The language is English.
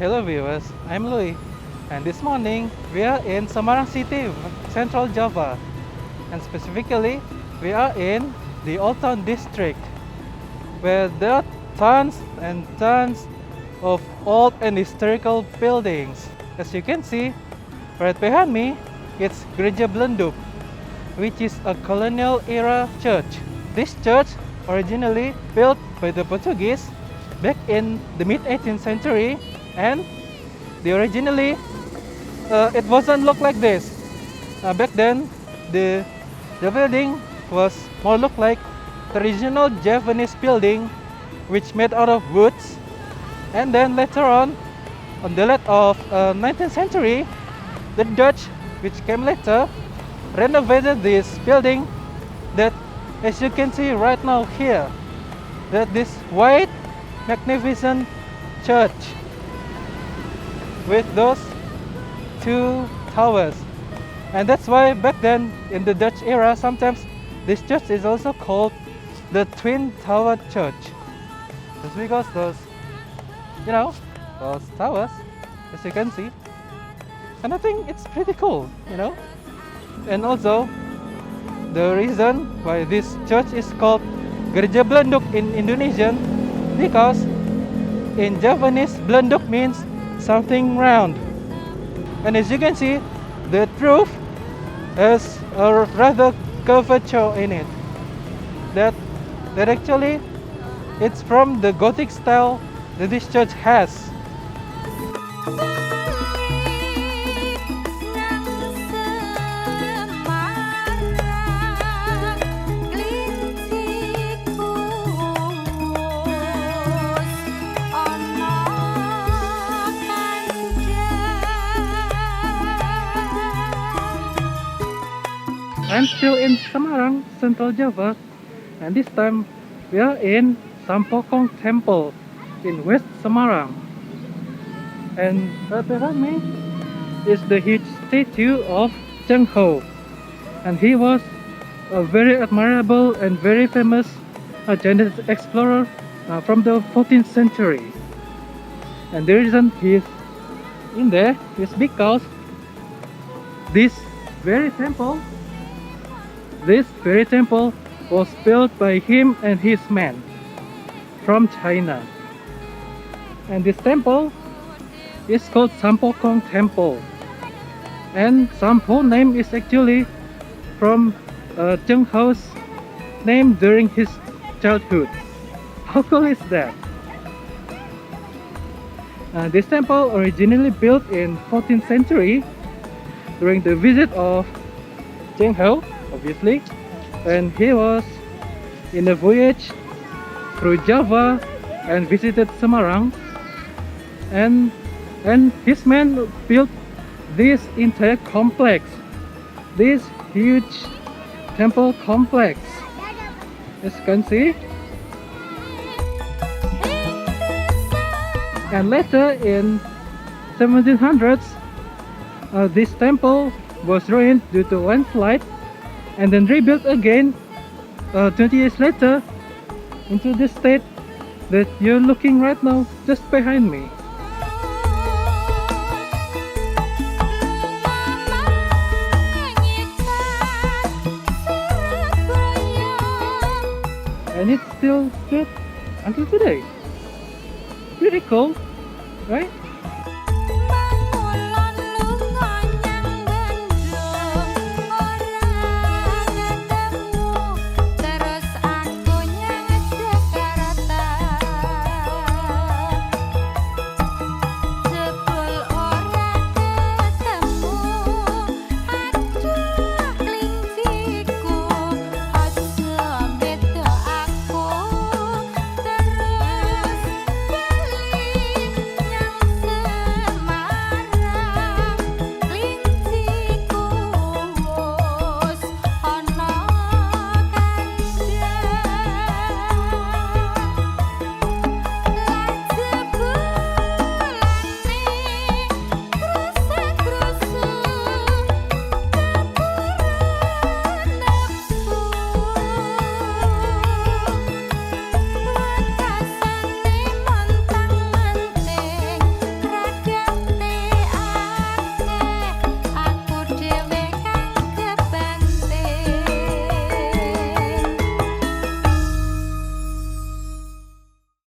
Hello viewers, I'm Louie, and this morning we are in Semarang City, Central Java, and specifically we are in the Old Town District, where there are tons and tons of old and historical buildings. As you can see, right behind me, it's Gereja Blenduk, which is a colonial era church. This church originally built by the Portuguese back in the mid 18th century, and originally it wasn't look like this. Back then the building was more look like traditional Japanese building, which made out of woods. And then later on the late of 19th century, the Dutch, which came later, renovated this building that, as you can see right now here, that this white magnificent church with those two towers. And that's why back then in the Dutch era, sometimes this church is also called the Twin Tower Church, just because those towers, as you can see. And I think it's pretty cool, and also the reason why this church is called Gereja Blenduk in Indonesian, because in Japanese Blenduk means something round. And as you can see, the roof has a rather curvature in it, that actually it's from the Gothic style that this church has. I'm still in Semarang, Central Java, and this time we are in Sampokong Temple in West Semarang. And right behind me is the huge statue of Cheng Ho, and he was a very admirable and very famous Chinese explorer from the 14th century. And the reason he is in there is because this very temple was built by him and his men from China. And this temple is called Sampokong Temple. And Sampo name is actually from Cheng Ho's name during his childhood. How cool is that? This temple originally built in 14th century during the visit of Cheng Ho, obviously, and he was in a voyage through Java and visited Semarang, and his men built this entire complex, this huge temple complex, as you can see. And later in 1700s, this temple was ruined due to landslide, and then rebuilt again 20 years later into the state that you're looking right now just behind me. And it's still good until today. Pretty cool, right?